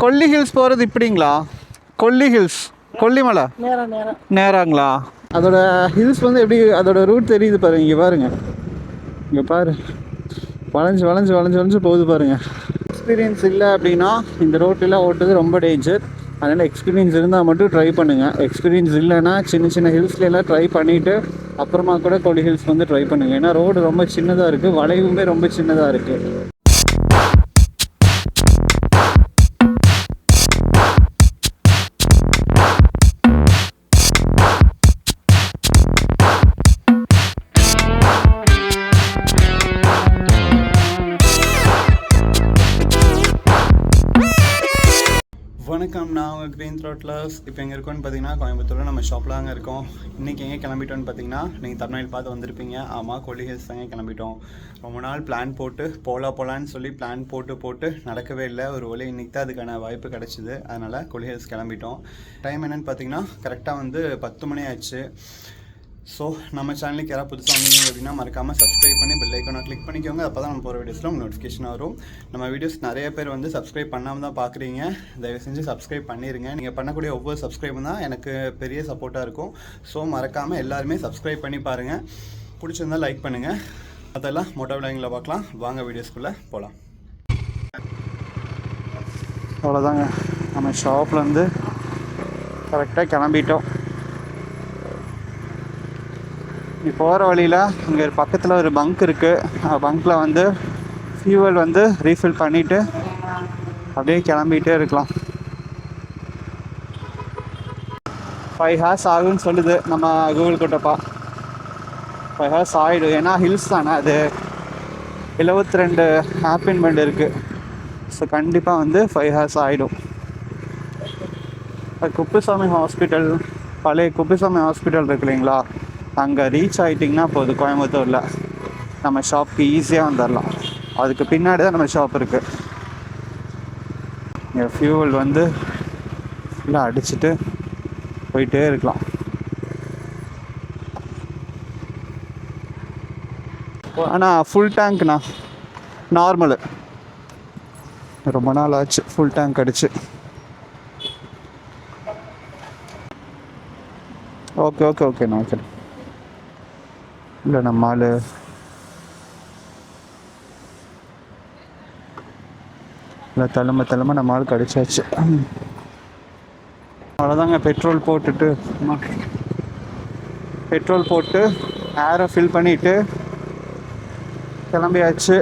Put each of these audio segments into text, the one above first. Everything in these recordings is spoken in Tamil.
கொல்லி ஹில்ஸ் போகிறது இப்படிங்களா? கொல்லி ஹில்ஸ், கொல்லிமலை நேராங்களா? அதோட ஹில்ஸ் வந்து எப்படி அதோட ரூட் தெரியுது பாருங்க. இங்கே பாருங்க, இங்கே பாரு, வளைஞ்சு வளைஞ்சு வளைஞ்சு வளைஞ்சு போகுது பாருங்க. எக்ஸ்பீரியன்ஸ் இல்லை அப்படின்னா இந்த ரோட்டெலாம் ஓட்டுறது ரொம்ப டேஞ்சர். அதனால் எக்ஸ்பீரியன்ஸ் இருந்தால் மட்டும் ட்ரை பண்ணுங்கள். எக்ஸ்பீரியன்ஸ் இல்லைன்னா சின்ன சின்ன ஹில்ஸ்லாம் ட்ரை பண்ணிவிட்டு அப்புறமா கூட கொல்லி ஹில்ஸ் வந்து ட்ரை பண்ணுங்கள். ஏன்னா ரோடு ரொம்ப சின்னதாக இருக்குது, வளைவுமே ரொம்ப சின்னதாக இருக்குது. வணக்கம், நான் உங்கள் க்ரீன் த்ரோட்லர்ஸ். இப்போ எங்கே இருக்கோன்னு பார்த்தீங்கன்னா கோயம்புத்தூரில் நம்ம ஷாப்பில் தாங்க இருக்கோம். இன்றைக்கி எங்கே கிளம்பிட்டோன்னு பார்த்தீங்கன்னா, நீங்கள் தமிழ்நாடு பார்த்து வந்திருப்பீங்க. ஆமாம், கொல்லி ஹில்ஸ் தாங்க கிளம்பிட்டோம். ரொம்ப நாள் பிளான் போட்டு போகலான்னு சொல்லி பிளான் போட்டு நடக்கவே இல்லை. ஒரு வழி இன்றைக்கி தான் அதுக்கான வாய்ப்பு கிடச்சிது. அதனால் கொல்லி ஹில்ஸ் கிளம்பிட்டோம். டைம் என்னென்னு பார்த்தீங்கன்னா கரெக்டாக வந்து 10 மணி ஆச்சு. ஸோ நம்ம சேனலுக்கு யாராவது புதுசாக வந்தீங்க அப்படின்னா மறக்காமல் சப்ஸ்கிரைப் பண்ணி பெல் ஐக்கானை கிளிக் பண்ணிக்கோங்க. அப்போ தான் நம்ம போகிற வீடியோஸில் உங்களுக்கு நோட்டிஃபிகேஷன் வரும். நம்ம வீடியோஸ் நிறைய பேர் வந்து சப்ஸ்கிரைப் பண்ணாமல் தான் பார்க்குறீங்க. தயவு செஞ்சு சப்ஸ்கிரைப் பண்ணிடுங்க. நீங்கள் பண்ணக்கூடிய ஒவ்வொரு சப்ஸ்கிரைபும் தான் எனக்கு பெரிய சப்போர்ட்டாக இருக்கும். ஸோ மறக்காமல் எல்லாருமே சப்ஸ்கிரைப் பண்ணி பாருங்கள். பிடிச்சிருந்தால் லைக் பண்ணுங்கள். அதெல்லாம் மோட்டோ விளாங்கில் பார்க்கலாம். வாங்க வீடியோஸ்குள்ளே போகலாம். அவ்வளோதாங்க, நம்ம ஷாப்லேருந்து கரெக்டாக கிளம்பிட்டோம். இப்போ போகிற வழியில் இங்கே பக்கத்தில் ஒரு பங்க் இருக்குது. பங்க்கில் வந்து ஃபியூவல் வந்து ரீஃபில் பண்ணிவிட்டு அப்படியே கிளம்பிகிட்டே இருக்கலாம். 5 hours ஆகுன்னு சொல்லுது நம்ம கூகுள் கூட்டப்பா. 5 hours ஆகிடும். ஏன்னா ஹில்ஸ் தானே, அது 72 ஹாப்பின்மெண்ட் இருக்குது. ஸோ கண்டிப்பாக வந்து 5 hours ஆகிடும். குப்புசாமி ஹாஸ்பிட்டல், பழைய குப்புசாமி ஹாஸ்பிட்டல் இருக்கு இல்லைங்களா, அங்கே ரீச் ஆகிட்டிங்கன்னா போதும். கோயம்புத்தூரில் நம்ம ஷாப்புக்கு ஈஸியாக வந்துடலாம். அதுக்கு பின்னாடி தான் நம்ம ஷாப் இருக்குது. இங்கே ஃபியூவல் வந்து ஃபுல்லாக அடிச்சுட்டு போயிட்டே இருக்கலாம். ஆனால் ஃபுல் டேங்க்ண்ணா, நார்மலு. ரொம்ப நாள் ஆச்சு ஃபுல் டேங்க் அடிச்சு. ஓகேண்ணா. ஓகே, இல்லை நம்ம ஆள் இல்லை, தலைமை நம்ம ஆள் கடிச்சாச்சு. அவ்வளோதாங்க. பெட்ரோல் போட்டு ஏரை ஃபில் பண்ணிவிட்டு கிளம்பியாச்சு.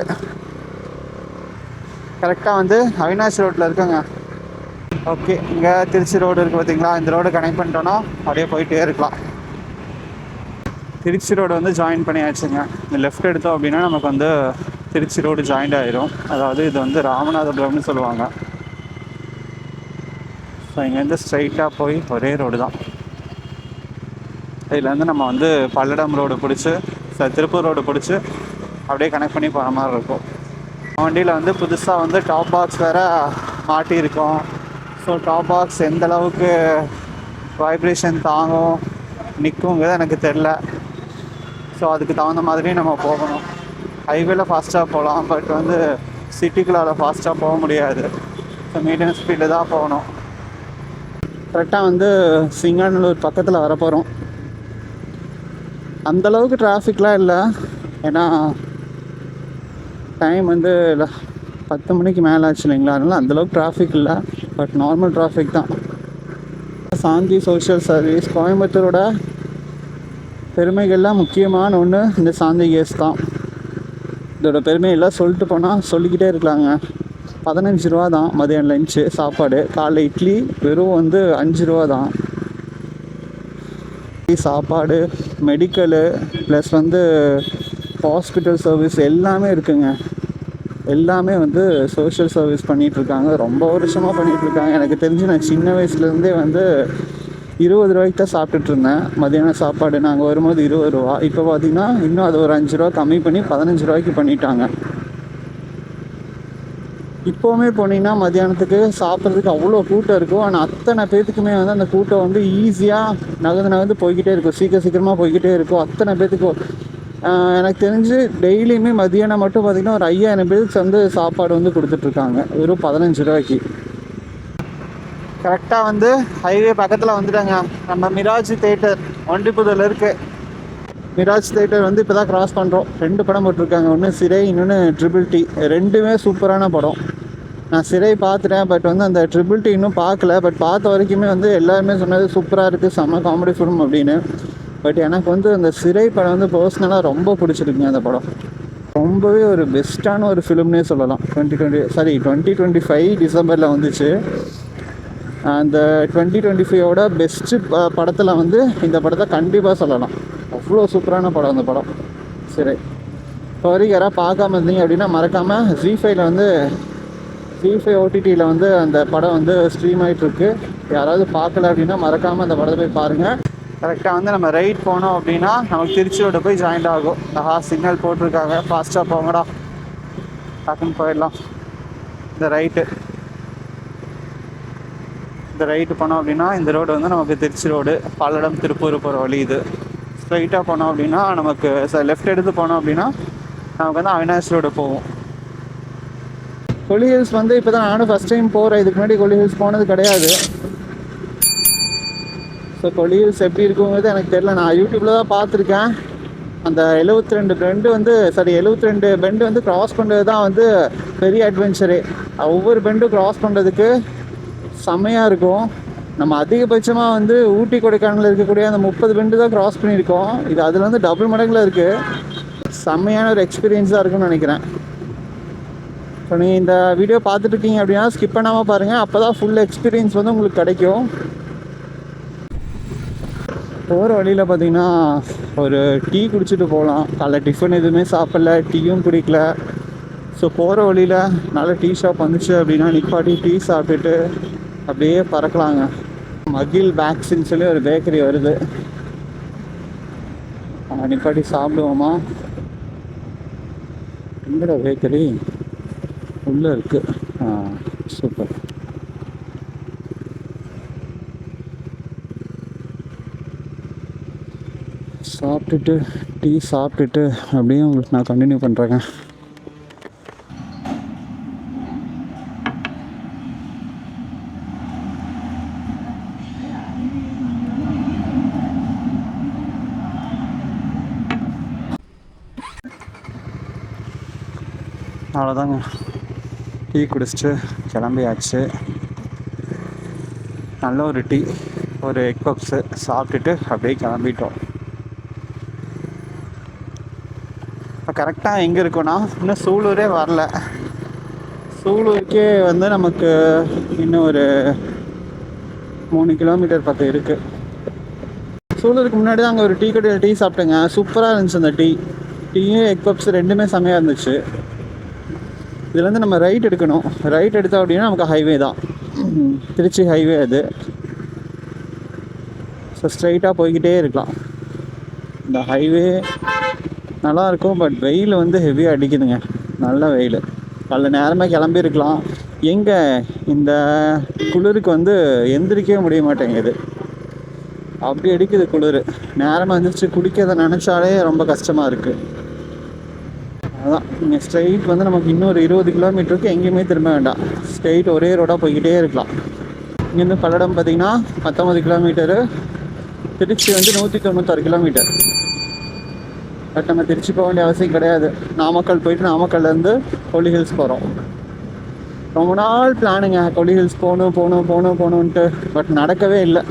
கரெக்டாக வந்து அவினாஷ் ரோட்டில் இருக்குங்க. ஓகே, இங்கே திருச்சி ரோடு இருக்குது பார்த்தீங்களா, இந்த ரோடு கனெக்ட் பண்ணிட்டோன்னா அப்படியே போயிட்டே இருக்கலாம். திருச்சி ரோடு வந்து ஜாயின் பண்ணியாச்சுங்க. இந்த லெஃப்ட் எடுத்தோம் அப்படின்னா நமக்கு வந்து திருச்சி ரோடு ஜாயிண்ட் ஆகிரும். அதாவது இது வந்து ராமநாதபுரம்னு சொல்லுவாங்க. ஸோ இங்கேருந்து ஸ்ட்ரைட்டாக போய் ஒரே ரோடு தான். இதுலேருந்து நம்ம வந்து பல்லடம் ரோடு பிடிச்சி திருப்பூர் ரோடு பிடிச்சி அப்படியே கனெக்ட் பண்ணி போகிற மாதிரி இருக்கும். வண்டியில் வந்து புதுசாக வந்து டாப் பாக்ஸ் வேறு மாட்டியிருக்கோம். ஸோ டாப் பாக்ஸ் எந்த அளவுக்கு வைப்ரேஷன் தாங்கும் நிற்குங்கிறது எனக்கு தெரில. ஸோ அதுக்கு தகுந்த மாதிரி நம்ம போகணும். ஹைவேல ஃபாஸ்ட்டாக போகலாம், பட் வந்து சிட்டிக்குள்ளால் ஃபாஸ்ட்டாக போக முடியாது. ஸோ மீடியம் ஸ்பீடில் தான் போகணும். கரெக்டாக வந்து சிங்காநல்லூர் பக்கத்தில் வரப்போகிறோம். அந்தளவுக்கு டிராஃபிக்லாம் இல்லை. ஏன்னா டைம் வந்து 10 மணிக்கு மேலே ஆச்சு இல்லைங்களா, அதனால் அந்தளவுக்கு டிராஃபிக் இல்லை. பட் நார்மல் டிராஃபிக் தான். சாந்தி சோஷியல் சர்வீஸ் கோயம்புத்தூரோட பெருமைகள்லாம் முக்கியமான ஒன்று இந்த சாந்தி கேஸ் தான். இதோட பெருமையெல்லாம் சொல்லிட்டு போனால் சொல்லிக்கிட்டே இருக்கலாங்க. 15 ரூபா தான் மதியம் லஞ்சு சாப்பாடு. காலைல இட்லி வெறும் வந்து 5 ரூபா தான். சாப்பாடு, மெடிக்கலு ப்ளஸ் வந்து ஹாஸ்பிட்டல் சர்வீஸ் எல்லாமே இருக்குங்க. எல்லாமே வந்து சோஷியல் சர்வீஸ் பண்ணிகிட்ருக்காங்க. ரொம்ப வருஷமாக பண்ணிகிட்ருக்காங்க. எனக்கு தெரிஞ்சு நான் சின்ன வயசுலேருந்தே வந்து 20 ரூபாய்க்கு தான் சாப்பிட்டுட்டு இருந்தேன் மதியானம் சாப்பாடு. நாங்கள் வரும்போது 20 ரூபா. இப்போ பார்த்திங்கன்னா இன்னும் அது ஒரு 5 ரூபா கம்மி பண்ணி 15 ரூபாய்க்கு பண்ணிட்டாங்க. இப்போவுமே போனீங்கன்னா மத்தியானத்துக்கு சாப்பிட்றதுக்கு அவ்வளோ கூட்டம் இருக்கும். ஆனால் அத்தனை பேர்த்துக்குமே வந்து அந்த கூட்டம் வந்து ஈஸியாக நகர்ந்து போய்கிட்டே இருக்கும். சீக்கிரமாக போய்கிட்டே இருக்கும். அத்தனை பேர்த்துக்கும் எனக்கு தெரிஞ்சு டெய்லியுமே மதியானம் மட்டும் பார்த்திங்கன்னா ஒரு 5000 பேருக்கு வந்து சாப்பாடு வந்து கொடுத்துட்ருக்காங்க வெறும் 15 ரூபாய்க்கு. கரெக்டாக வந்து ஹைவே பக்கத்தில் வந்துட்டாங்க. நம்ம மிராஜ் தேட்டர் ஒண்டிப்புதூரில் இருக்குது. மிராஜ் தேட்டர் வந்து இப்போ தான் கிராஸ் பண்ணுறோம். 2 படம் போட்டிருக்காங்க, ஒன்று சிறை, இன்னொன்று ட்ரிபிள் டி. ரெண்டுமே சூப்பரான படம். நான் சிறை பார்த்துட்டேன், பட் வந்து அந்த ட்ரிபிள் டி இன்னும் பார்க்கல. பட் பார்த்த வரைக்குமே வந்து எல்லாருமே சொன்னது சூப்பராக இருக்குது, செம்ம காமெடி ஃபிலிம் அப்படின்னு. பட் எனக்கு வந்து அந்த சிறை படம் வந்து பர்சனலாக ரொம்ப பிடிச்சிருக்குங்க. அந்த படம் ரொம்பவே ஒரு பெஸ்ட்டான ஒரு ஃபிலிம்னே சொல்லலாம். 2025 டிசம்பரில் வந்துச்சு. அந்த 2025ஓட பெஸ்ட்டு படத்தில் வந்து இந்த படத்தை கண்டிப்பாக சொல்லலாம். அவ்வளோ சூப்பரான படம் அந்த படம் சிறை. இப்போ வரைக்கும் யாராவது பார்க்காம இருந்தீங்க அப்படின்னா மறக்காமல் ஜி5ல வந்து ஜி5 ஓடிடியில் வந்து அந்த படம் வந்து ஸ்ட்ரீம் ஆகிட்டுருக்கு. யாராவது பார்க்கல அப்படின்னா மறக்காமல் அந்த படத்தை போய் பாருங்கள். கரெக்டாக வந்து நம்ம ரைட் போனோம் அப்படின்னா நமக்கு திருச்சியோட போய் ஜாயிண்ட் ஆகும். சிக்னல் போட்டிருக்காங்க, ஃபாஸ்ட்டாக போங்கடா, டக்குன்னு போயிடலாம். இந்த ரைட்டு போனோம் அப்படின்னா இந்த ரோடு வந்து நமக்கு திருச்சி ரோடு, பல்லடம் திருப்பூர் போகிற வழி இது. ஸ்ட்ரைட்டாக போனோம் அப்படின்னா நமக்கு லெஃப்ட் எடுத்து போனோம் அப்படின்னா நமக்கு வந்து அவினாஷ் ரோடு போகும். கொல்லி ஹில்ஸ் வந்து இப்போ தான் நானும் ஃபஸ்ட் டைம் போகிறேன். இதுக்கு முன்னாடி கொல்லி ஹில்ஸ் போனது கிடையாது. ஸோ கொல்லி ஹில்ஸ் எப்படி இருக்குங்கிறது எனக்கு தெரியல. நான் யூடியூப்பில் தான் பார்த்துருக்கேன். அந்த 72 பெண்டு வந்து 72 பெண்டு வந்து க்ராஸ் பண்ணுறது தான் வந்து பெரிய அட்வென்ச்சரே. ஒவ்வொரு பெண்டும் க்ராஸ் பண்ணுறதுக்கு செம்மையாக இருக்கும். நம்ம அதிகபட்சமாக வந்து ஊட்டி கொடைக்கானலில் இருக்கக்கூடிய அந்த 30 பெண்டு தான் க்ராஸ் பண்ணியிருக்கோம். இது அதில் வந்து டபுள் மடங்கில் இருக்குது. செம்மையான ஒரு எக்ஸ்பீரியன்ஸாக இருக்குன்னு நினைக்கிறேன். ஸோ நீங்கள் இந்த வீடியோ பார்த்துட்ருக்கீங்க அப்படின்னா ஸ்கிப் பண்ணாமல் பாருங்கள். அப்போ தான் ஃபுல் எக்ஸ்பீரியன்ஸ் வந்து உங்களுக்கு கிடைக்கும். போகிற வழியில் பார்த்தீங்கன்னா ஒரு டீ குடிச்சிட்டு போகலாம். காலைல டிஃபன் எதுவுமே சாப்பிடல, டீயும் குடிக்கல. ஸோ போகிற வழியில் நல்ல டீ ஷாப் வந்துச்சு அப்படின்னா நிப்பாட்டி டீ சாப்பிட்டுட்டு அப்படியே பறக்கலாங்க. மகில் பேக்ஸ்ன்னு சொல்லி ஒரு பேக்கரி வருது, நிப்பாட்டி சாப்பிடுவோமா? எங்கட பேக்கரி உள்ளே இருக்குது. சூப்பர். சாப்பிட்டுட்டு டீ சாப்பிட்டுட்டு அப்படியே உங்களுக்கு நான் கண்டினியூ பண்ணுறேங்க. அவ்வளோதாங்க, டீ குடிச்சிட்டு கிளம்பியாச்சு. நல்ல ஒரு டீ, ஒரு எக் பப்ஸு சாப்பிட்டுட்டு அப்படியே கிளம்பிட்டோம். இப்போ கரெக்டாக எங்கே இருக்கோன்னா இன்னும் சூலூரே வரல. சூலூருக்கே வந்து நமக்கு இன்னும் ஒரு 3 கிலோமீட்டர் பக்கம் இருக்குது. சூலூருக்கு முன்னாடி தான் அங்கே ஒரு டீ கடையில் டீ சாப்பிட்டேங்க. சூப்பராக இருந்துச்சு அந்த டீயும் எக் பப்ஸ் ரெண்டுமே செம்மையாக இருந்துச்சு. இதுலேருந்து நம்ம ரைட் எடுக்கணும். ரைட் எடுத்தோம் அப்படின்னா நமக்கு ஹைவே தான், திருச்சி ஹைவே அது. ஸோ ஸ்ட்ரைட்டாக போய்கிட்டே இருக்கலாம். இந்த ஹைவே நல்லாயிருக்கும். பட் வெயில் வந்து ஹெவியாக அடிக்குதுங்க, நல்ல வெயில். காலைல நேரமாக கிளம்பியிருக்கலாம். எங்கே இந்த குளிருக்கு வந்து எந்திரிக்கவே முடிய மாட்டேங்குது, அப்படி அடிக்குது குளிர். நேரமாக எந்திரிச்சு குடிக்கிறத நினச்சாலே ரொம்ப கஷ்டமாக இருக்குது. அதுதான், நீங்கள் ஸ்ட்ரைட் வந்து நமக்கு இன்னொரு 20 கிலோமீட்டருக்கு எங்கேயுமே திரும்ப வேண்டாம். ஸ்ட்ரைட் ஒரே ரோடாக போய்கிட்டே இருக்கலாம். இங்கேருந்து பல்லடம் பார்த்திங்கன்னா 19 கிலோமீட்டரு, திருச்சி வந்து 196 கிலோமீட்டர். பட் நம்ம திருச்சி போக வேண்டிய அவசியம் கிடையாது. நாமக்கல் போயிட்டு நாமக்கல்லேருந்து கொல்லி ஹில்ஸ் போகிறோம். ரொம்ப நாள் பிளானுங்க, கொல்லி ஹில்ஸ் போகணுன்ட்டு. பட் நடக்கவே இல்லை.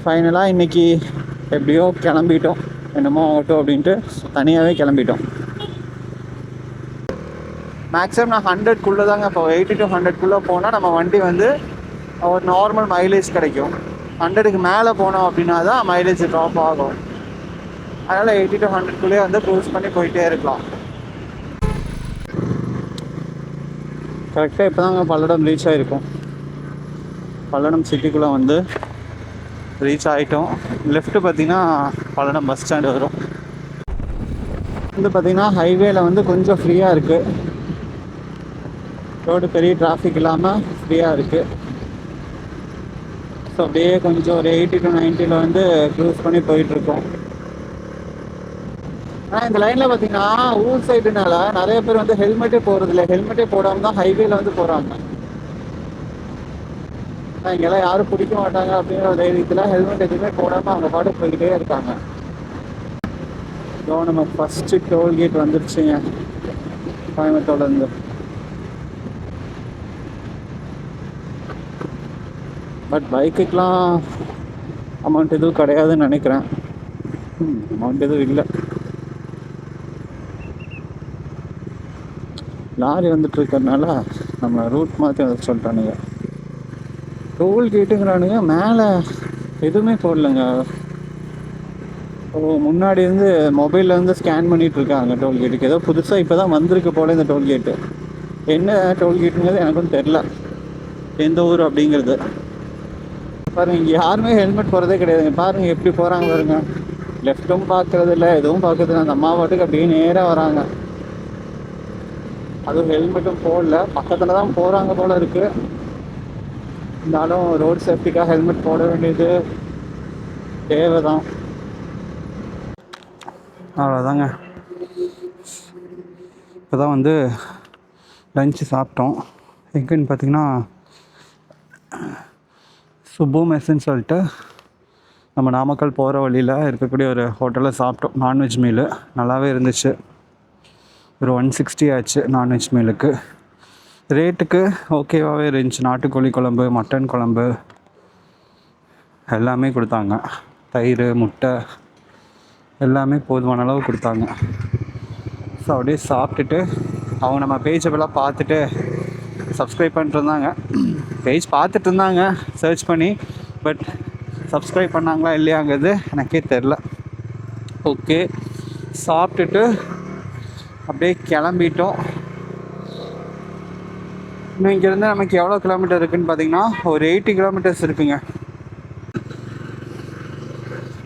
ஃபைனலாக இன்றைக்கி எப்படியோ கிளம்பிட்டோம். என்னமோ ஆகட்டும் அப்படின்ட்டு தனியாகவே கிளம்பிட்டோம். மேக்ஸிமம் நான் 100க்குள்ளே தாங்க. இப்போ 80 to 100க்குள்ளே போனால் நம்ம வண்டி வந்து ஒரு நார்மல் மைலேஜ் கிடைக்கும். 100க்கு மேலே போனோம் அப்படின்னா தான் மைலேஜ் ட்ராப் ஆகும். அதனால் 80 to 100க்குள்ளே வந்து க்ரூஸ் பண்ணி போயிட்டே இருக்கலாம். கரெக்டாக இப்போ தாங்க பல்லடம் ரீச் ஆகிருக்கோம். பல்லடம் சிட்டிக்குள்ளே வந்து ரீச் ஆகிட்டோம். லெஃப்ட்டு பார்த்திங்கன்னா பல்லடம் பஸ் ஸ்டாண்டு வரும். வந்து பார்த்திங்கன்னா ஹைவேல வந்து கொஞ்சம் ஃப்ரீயாக இருக்குது. ரோடு பெரிய டிராஃபிக் இல்லாமல் ஃப்ரீயாக இருக்குது. ஸோ அப்படியே கொஞ்சம் ஒரு 80 to 90ல் வந்து க்ரூஸ் பண்ணி போயிட்டுருக்கோம். ஆனால் இந்த லைனில் பார்த்தீங்கன்னா ஊர் சைடுனால நிறைய பேர் வந்து ஹெல்மெட்டே போடுறதில்ல. ஹெல்மெட்டே போடாமல் தான் ஹைவேல வந்து போகிறாங்க. இங்கெல்லாம் யாரும் பிடிக்க மாட்டாங்க அப்படிங்கிற ஒரு தைரியத்தில் ஹெல்மெட் எதுவுமே போடாமல் அவங்க பாட்டு போய்கிட்டே இருக்காங்க. ஸோ நம்ம ஃபஸ்ட்டு டோல்கேட் வந்துருச்சுங்க கோயம்புத்தூர்லேருந்து. பட் பைக்குக்கெலாம் அமௌண்ட் எதுவும் கிடையாதுன்னு நினைக்கிறேன். அமௌண்ட் எதுவும் இல்லை. லாரி வந்துட்டு இருக்கிறதுனால நம்ம ரூட் மாற்றி வந்து சொல்லிட்டானுங்க. டோல்கேட்டுங்கிறானுங்க, மேலே எதுவுமே போடலைங்க. முன்னாடி இருந்து மொபைலில் வந்து ஸ்கேன் பண்ணிகிட்டு இருக்காங்க டோல்கேட்டுக்கு. ஏதோ புதுசாக இப்போ தான் வந்திருக்கு போல் இந்த டோல்கேட்டு. என்ன டோல்கேட்டுங்கிறது எனக்கும் தெரில, எந்த ஊர் அப்படிங்கிறது. பாருங்கள், இங்கே யாருமே ஹெல்மெட் போகிறதே கிடையாதுங்க. பாருங்கள் எப்படி போகிறாங்க பாருங்க. லெஃப்ட்டும் பார்க்கறது இல்லை, எதுவும் பார்க்கறது இல்லை. அந்த அம்மா பாட்டுக்கு அப்படியே நேராக வராங்க. அதுவும் ஹெல்மெட்டும் போடல, பக்கத்தில் தான் போகிறாங்க போல் இருக்குது. இருந்தாலும் ரோடு சேஃப்டிக்காக ஹெல்மெட் போட வேண்டியது தேவை தான். அவ்வளோதாங்க. இப்போ தான் வந்து லஞ்சு சாப்பிட்டோம். எங்கன்னு பார்த்தீங்கன்னா சுப்பு மெஸ்ஸுன்னு சொல்லிட்டு நம்ம நாமக்கல் போகிற வழியில் இருக்கக்கூடிய ஒரு ஹோட்டலில் சாப்பிட்டோம். நான்வெஜ் மீலு நல்லாவே இருந்துச்சு. ஒரு 160 ஆச்சு நான்வெஜ் மீலுக்கு. ரேட்டுக்கு ஓகேவாகவே இருந்துச்சு. நாட்டுக்கோழி குழம்பு, மட்டன் குழம்பு எல்லாமே கொடுத்தாங்க. தயிர், முட்டை எல்லாமே போதுமான அளவு கொடுத்தாங்க. ஸோ அப்படியே சாப்பிட்டுட்டு அவங்க நம்ம பேஜெல்லாம் பார்த்துட்டு சப்ஸ்கிரைப் பண்ணிட்டு இருந்தாங்க. பேஜ் பார்த்துட்டு இருந்தாங்க சர்ச் பண்ணி. பட் சப்ஸ்கிரைப் பண்ணாங்களா இல்லையாங்கிறது எனக்கே தெரில. ஓகே, சாப்பிட்டுட்டு அப்படியே கிளம்பிட்டோம். இன்னும் இங்கேருந்து நமக்கு எவ்வளோ கிலோமீட்டர் இருக்குதுன்னு பார்த்தீங்கன்னா ஒரு 80 கிலோமீட்டர்ஸ் இருக்குங்க.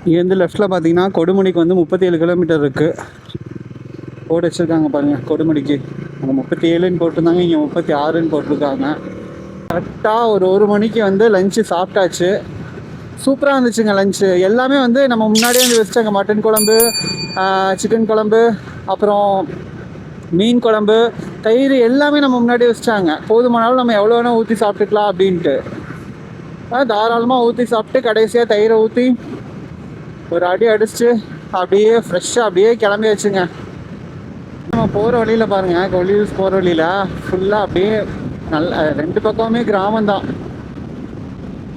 இங்கேருந்து லெஃப்ட்டில் பார்த்தீங்கன்னா கொடுமுடிக்கு வந்து 37 கிலோமீட்டர் இருக்குது. போட்டு வச்சுருக்காங்க பாருங்கள். கொடுமுடிக்கு அங்கே 37ன்னு போட்டிருந்தாங்க, இங்கே 36ன்னு போட்டிருக்காங்க. கரெக்டாக ஒரு மணிக்கு வந்து லஞ்சு சாப்பிட்டாச்சு. சூப்பராக இருந்துச்சுங்க லஞ்சு. எல்லாமே வந்து நம்ம முன்னாடியே வந்து வச்சாங்க. மட்டன் குழம்பு, சிக்கன் குழம்பு, அப்புறம் மீன் குழம்பு, தயிர் எல்லாமே நம்ம முன்னாடியே வச்சாங்க. போதுமானாலும் நம்ம எவ்வளோ வேணால் ஊற்றி சாப்பிட்டுக்கலாம் அப்படின்ட்டு தாராளமாக ஊற்றி சாப்பிட்டு கடைசியாக தயிரை ஊற்றி ஒரு அடி அடிச்சுட்டு அப்படியே ஃப்ரெஷ்ஷாக அப்படியே கிளம்பியாச்சுங்க. நம்ம போகிற வழியில் பாருங்கள், கொல்லி ஹில்ஸ் போகிற வழியில் ஃபுல்லாக அப்படியே நல்ல 2 பக்கமுமே கிராமம்தான்.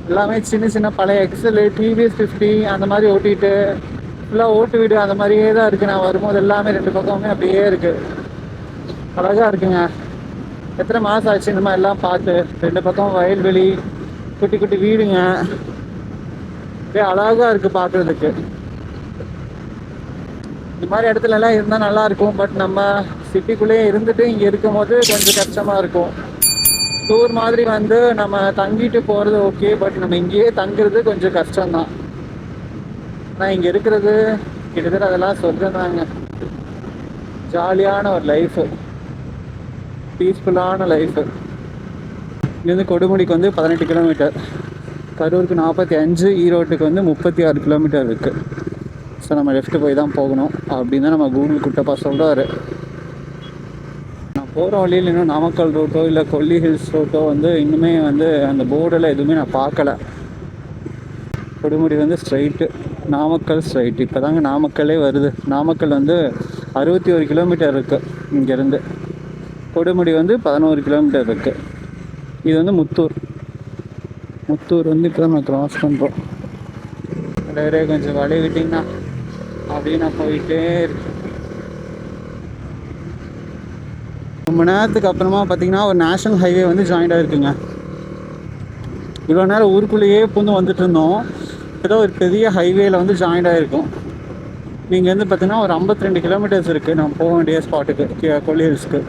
எல்லாமே சின்ன சின்ன பழைய எக்ஸல், டிவிஎஸ் 50 அந்த மாதிரி ஓட்டிகிட்டு ஃபுல்லாக ஓட்டு வீடு அந்த மாதிரியே தான் இருக்குது. நான் வரும்போது எல்லாமே 2 பக்கமுமே அப்படியே இருக்குது. அழகாக இருக்குங்க. எத்தனை மாதம் ஆச்சு இந்த மாதிரி எல்லாம் பார்த்து. 2 பக்கம் வயல்வெளி, குட்டி குட்டி வீடுங்க, அப்படியே அழகாக இருக்குது பார்க்குறதுக்கு. இந்த மாதிரி இடத்துல எல்லாம் இருந்தால் நல்லாயிருக்கும். பட் நம்ம சிட்டிக்குள்ளேயே இருந்துட்டு இங்கே இருக்கும் போது கொஞ்சம் கஷ்டமாக இருக்கும். டூர் மாதிரி வந்து நம்ம தங்கிட்டு போகிறது ஓகே, பட் நம்ம இங்கேயே தங்குறது கொஞ்சம் கஷ்டம்தான். ஆனால் இங்கே இருக்கிறது கிட்டத்தட்ட அதெல்லாம் சொல்கிறதாங்க. ஜாலியான ஒரு லைஃபு, பீஸ்ஃபுல்லான லைஃபு. இங்கேருந்து கொடுமுடிக்கு வந்து 18 கிலோமீட்டர், கரூருக்கு 45, ஈரோட்டுக்கு வந்து 36 கிலோமீட்டர் இருக்குது. ஸோ நம்ம லெஃப்ட்டு போய் தான் போகணும் அப்படின்னு தான் நம்ம கூகுள் குட்டப்பா சொல்கிறாரு. நான் போகிற வழியில் இன்னும் நாமக்கல் ரூட்டோ இல்லை கொல்லி ஹில்ஸ் ரூட்டோ வந்து இன்னுமே வந்து அந்த போர்டில் எதுவுமே நான் பார்க்கல. கொடுமுடி வந்து ஸ்ட்ரைட்டு, நாமக்கல் ஸ்ட்ரைட்டு. இப்போ தாங்க நாமக்கல்லே வருது. நாமக்கல் வந்து 61 கிலோமீட்டர் இருக்குது இங்கேருந்து. கொடுமுடி வந்து 11 கிலோமீட்டர் இருக்குது. இது வந்து முத்தூர் வந்து இப்போ தான் நான் க்ராஸ் பண்ணுறோம். வேறே கொஞ்சம் வழி விட்டிங்கன்னா அப்படியே நான் போயிட்டே இருக்கேன். ரொம்ப நேரத்துக்கு அப்புறமா பார்த்தீங்கன்னா ஒரு நேஷ்னல் ஹைவே வந்து ஜாயிண்ட் ஆகிருக்குங்க. இவ்வளோ நேரம் ஊருக்குள்ளேயே பூந்து வந்துட்டு இருந்தோம். ஏதோ ஒரு பெரிய ஹைவேயில் வந்து ஜாயிண்ட் ஆகிருக்கும். நீங்கள் வந்து பார்த்தீங்கன்னா ஒரு 52 கிலோமீட்டர்ஸ் இருக்குது நான் போக வேண்டிய ஸ்பாட்டுக்கு, கொல்லி ஹில்ஸ்க்கு.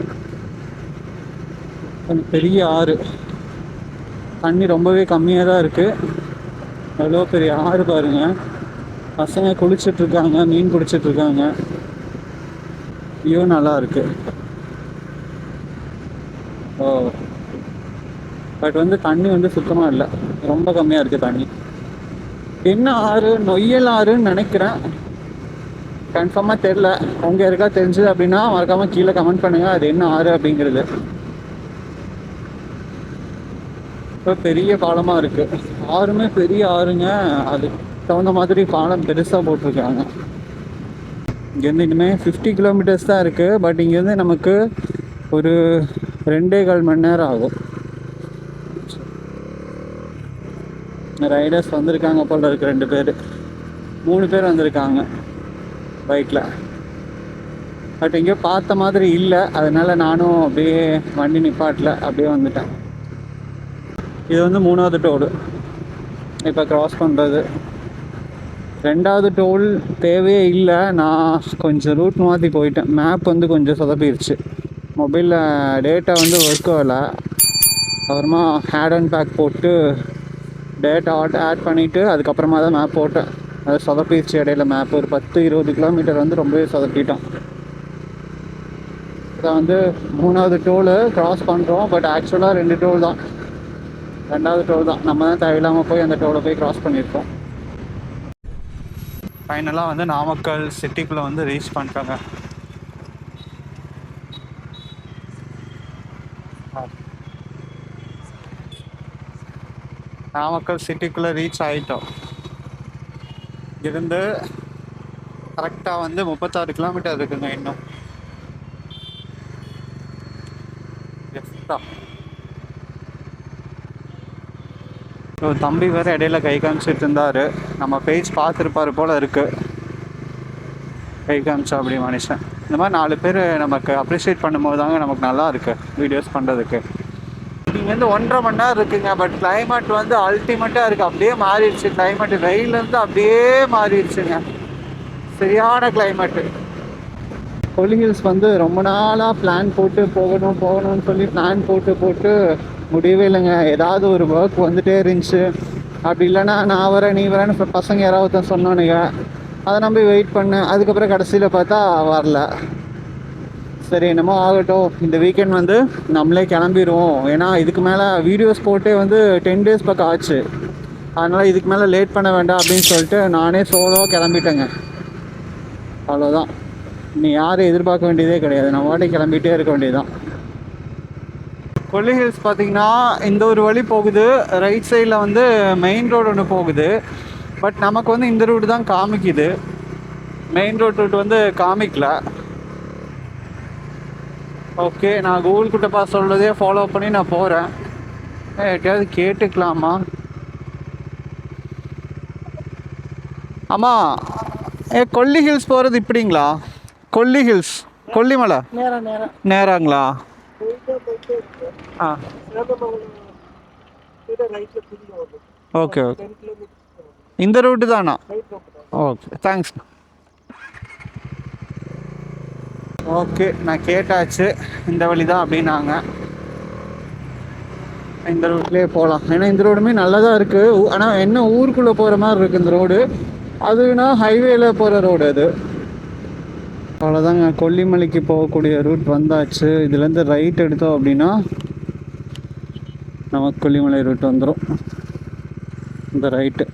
கொஞ்சம் பெரிய ஆறு, தண்ணி ரொம்பவே கம்மியாக தான் இருக்குது. எவ்வளோ பெரிய ஆறு பாருங்கள். பசங்க குளிச்சிட்ருக்காங்க, மீன் பிடிச்சிட்ருக்காங்க. வியூ நல்லா இருக்கு. பட் வந்து தண்ணி வந்து சுத்தமாக இல்லை, ரொம்ப கம்மியாக இருக்குது தண்ணி. என்ன ஆறு? நொய்யல் ஆறுன்னு நினைக்கிறேன், கன்ஃபார்மாக தெரில. உங்கள் இருக்கா தெரிஞ்சது அப்படின்னா மறக்காமல் கீழே கமெண்ட் பண்ணுங்கள் அது என்ன ஆறு அப்படிங்கிறது. இப்போ பெரிய பாலமாக இருக்குது. ஆறுமே பெரிய ஆறுங்க. அதுக்கு தகுந்த மாதிரி பாலம் பெருசாக போட்டிருக்காங்க. இங்கேருந்து இனிமேல் 50 கிலோமீட்டர்ஸ் தான் இருக்குது. பட் இங்கேருந்து நமக்கு ஒரு 2.25 மணி நேரம் ஆகும். ரைடர்ஸ் வந்திருக்காங்க போல் இருக்கு. 2 பேர் 3 பேர் வந்திருக்காங்க பைக்கில். பட் எங்கேயோ பார்த்த மாதிரி இல்லை, அதனால நானும் அப்படியே வண்டி நிப்பாட்டில் அப்படியே வந்துட்டேன். இது வந்து 3வது டோல் இப்போ க்ராஸ் பண்ணுறது. 2வது டோல் தேவையே இல்லை. நான் கொஞ்சம் ரூட் மாற்றி போயிட்டேன். மேப் வந்து கொஞ்சம் சொதப்பிடுச்சு. மொபைலில் டேட்டா வந்து ஒர்க் ஆகலை. அப்புறமா ஹேட் அண்ட் பேக் போட்டு டேட்டா ஆட் பண்ணிவிட்டு அதுக்கப்புறமா தான் மேப் போட்டேன். அது சொதப்பிடுச்சு இடையில மேப். ஒரு 10-20 கிலோமீட்டர் வந்து ரொம்பவே சொதப்பிட்டோம். இதை வந்து 3வது டோலு க்ராஸ் பண்ணுறோம். பட் ஆக்சுவலாக 2 டோல் தான். 2வது டோல் தான். நம்ம தான் தேவையில்லாமல் போய் அந்த டோலை போய் க்ராஸ் பண்ணியிருக்கோம். ஃபைனலாக வந்து நாமக்கல் சிட்டிக்குள்ளே வந்து ரீச் பண்ணிட்டாங்க. நாமக்கல் சிட்டிக்குள்ளே ரீச் ஆகிட்டோம். இருந்து கரெக்டாக வந்து 36 கிலோமீட்டர் இருக்குங்க இன்னும். தம்பி வேறு இடையில கை காமிச்சிட்டு இருந்தார். நம்ம பேஜ் பார்த்துருப்பார் போல் இருக்குது. கை காமிச்சா அப்படி மனுஷன். இந்த மாதிரி 4 பேர் நமக்கு அப்ரிஷியேட் பண்ணும்போது தாங்க நமக்கு நல்லா இருக்குது வீடியோஸ் பண்ணுறதுக்கு. இங்கே வந்து 1.5 மணி நேரம் இருக்குங்க. பட் கிளைமேட் வந்து அல்டிமேட்டாக இருக்குது. அப்படியே மாறிடுச்சு கிளைமேட்டு. வெயிலேருந்து அப்படியே மாறிடுச்சுங்க. சரியான கிளைமேட்டு. கொல்லி ஹில்ஸ் வந்து ரொம்ப நாளாக பிளான் போட்டு போகணும்னு சொல்லி பிளான் போட்டு முடியவே இல்லைங்க. ஏதாவது ஒரு ஒர்க் வந்துகிட்டே இருந்துச்சு. அப்படி இல்லைன்னா நான் வரேன் நீ வரேன்னு பசங்க யாராவது சொன்னானுங்க. அதை நம்பி வெயிட் பண்ணேன். அதுக்கப்புறம் கடைசியில் பார்த்தா வரல. சரி என்னமோ ஆகட்டும், இந்த வீக்கெண்ட் வந்து நம்மளே கிளம்பிடுவோம். ஏன்னா இதுக்கு மேலே வீடியோஸ் போட்டே வந்து 10 டேஸ் பக்கம் ஆச்சு. அதனால் இதுக்கு மேலே லேட் பண்ண வேண்டாம் அப்படின்னு சொல்லிட்டு நானே சோலோ கிளம்பிட்டேங்க. அவ்வளோதான். நீ யாரும் எதிர்பார்க்க வேண்டியதே கிடையாது. நம்ம வாட்டி கிளம்பிகிட்டே இருக்க வேண்டியதுதான். கொல்லி ஹில்ஸ் பார்த்திங்கன்னா இந்த ஒரு வழி போகுது. ரைட் சைடில் வந்து மெயின் ரோடு ஒன்று போகுது. பட் நமக்கு வந்து இந்த ரூட்டு தான் காமிக்குது. மெயின் ரூட் வந்து காமிக்கல. ஓகே, நான் கூகுள் குட்டப்பா சொல்கிறதே ஃபாலோ பண்ணி நான் போகிறேன். எப்படியாவது கேட்டுக்கலாமா? ஆமாம், கொல்லி ஹில்ஸ் போகிறது இப்படிங்களா? கொல்லி ஹில்ஸ் கொல்லிமலை நேராங்களா? ஆ ஓகே ஓகே, இந்த ரூட்டு தானா? Okay thanks. ஓகே, நான் கேட்டாச்சு. இந்த வழி தான் அப்படின்னாங்க. இந்த ரூட்லேயே போகலாம். ஏன்னா இந்த ரோடுமே நல்லா தான் இருக்குது. ஆனால் என்ன ஊருக்குள்ளே போகிற மாதிரி இருக்குது இந்த ரோடு. அதுனா ஹைவேல போகிற ரோடு அது. அவ்வளோதாங்க, கொல்லிமலைக்கு போகக்கூடிய ரூட் வந்தாச்சு. இதுலேருந்து ரைட் எடுத்தோம் அப்படின்னா நமக்கு கொல்லிமலை ரூட் வந்துடும். இந்த ரைட்டு